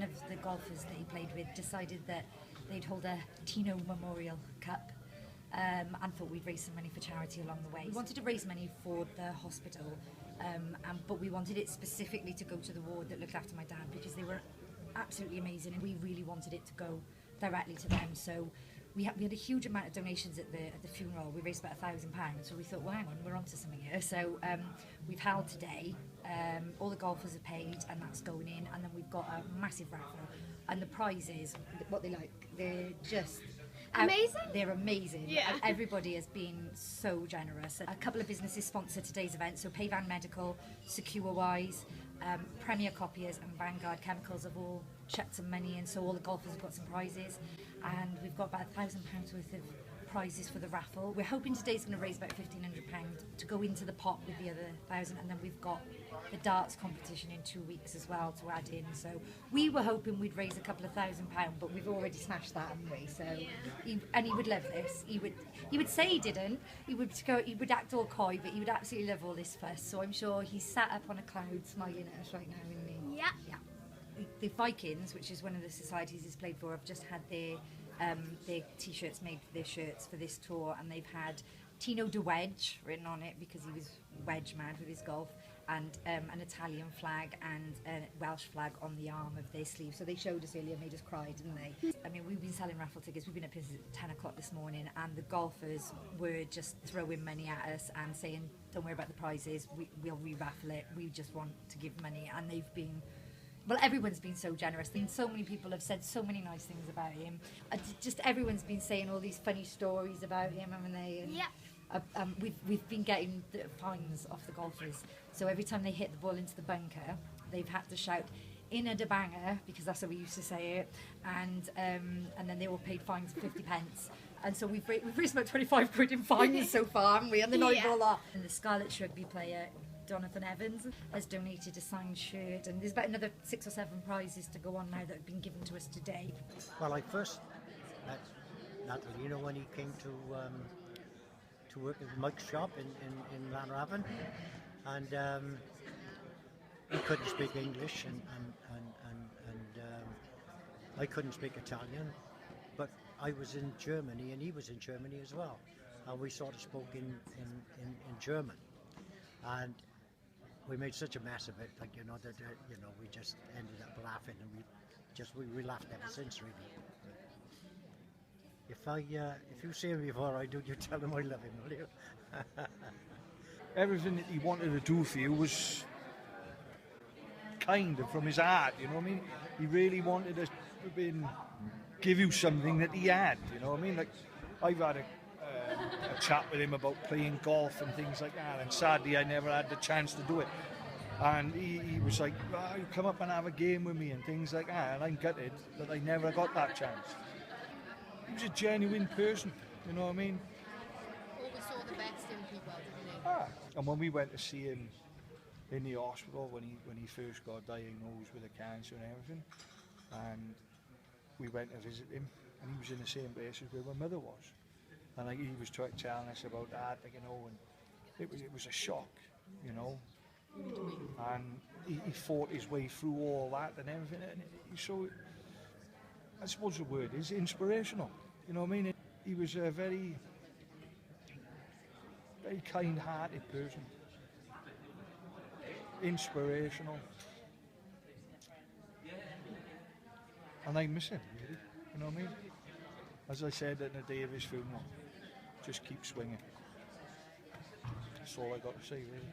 of the golfers that he played with decided that they'd hold a Tino Memorial Cup and thought we'd raise some money for charity along the way. We wanted to raise money for the hospital, but we wanted it specifically to go to the ward that looked after my dad because they were absolutely amazing and we really wanted it to go directly to them. So we had a huge amount of donations at the funeral. We raised about £1,000, so we thought, well, hang on, we're onto something here. So we've held today. All the golfers are paid, and that's going in. And then we've got a massive raffle, and the prizes, what they like, they're just amazing. They're amazing. Yeah. And everybody has been so generous. A couple of businesses sponsor today's event. So Payvan Medical, SecureWise, Premier Copiers, and Vanguard Chemicals have all chucked some money in. So all the golfers have got some prizes, and we've got about £1,000 worth of prizes for the raffle. We're hoping today's going to raise about £1,500 to go into the pot with the other 1,000, and then we've got the darts competition in 2 weeks as well to add in. So we were hoping we'd raise a couple of £1,000, but we've already smashed that, haven't we? So and he would love this. He would say he didn't. He would act all coy, but he would absolutely love all this fuss. So I'm sure he's sat up on a cloud smiling at us right now, isn't he? Yeah. Yeah. The Vikings, which is one of the societies he's played for, have just had their t-shirts made for their shirts for this tour, and they've had Tino de Wedge written on it because he was wedge mad with his golf, and an Italian flag and a Welsh flag on the arm of their sleeve. So they showed us earlier, made us cry, didn't they? I mean, we've been selling raffle tickets. We've been up since 10 o'clock this morning, and the golfers were just throwing money at us and saying, don't worry about the prizes, we'll re-raffle it, we just want to give money. And they've been, well, everyone's been so generous. So many people have said so many nice things about him. Just everyone's been saying all these funny stories about him, haven't they? And, yeah. We've been getting the fines off the golfers. So every time they hit the ball into the bunker, they've had to shout "in a banger" because that's how we used to say it. And then they all paid fines of 50 pence. And so we've raised about 25 quid in fines so far, haven't we? And the nine-ball lot. And the Scarlets rugby player Jonathan Evans has donated a signed shirt, and there's about another 6 or 7 prizes to go on now that have been given to us today. Well, I first met Natalie, when he came to work at Mike's shop in Lanraven, and he couldn't speak English, and I couldn't speak Italian, but I was in Germany and he was in Germany as well, and we sort of spoke in German, and we made such a mess of it, that we just ended up laughing, and we laughed ever since, really. If you see him before I do, you tell him I love him, will you? Everything that he wanted to do for you was kind of from his heart, you know what I mean? He really wanted to give you something that he had, you know what I mean? Like, I've had a chat with him about playing golf and things like that, and sadly I never had the chance to do it. And he was like, you come up and have a game with me and things like that, and I'm gutted that I never got that chance. He was a genuine person, you know what I mean? Always saw the best in people, didn't he? And when we went to see him in the hospital when he first got diagnosed with a cancer and everything, and we went to visit him, and he was in the same place as where my mother was, and he was telling us about that, and it was a shock, and he fought his way through all that and everything, and so I suppose the word is inspirational, you know what I mean? He was a very, very kind-hearted person, inspirational, and I miss him, really, you know what I mean? As I said on the day of his funeral, just keep swinging. That's all I got to say, really.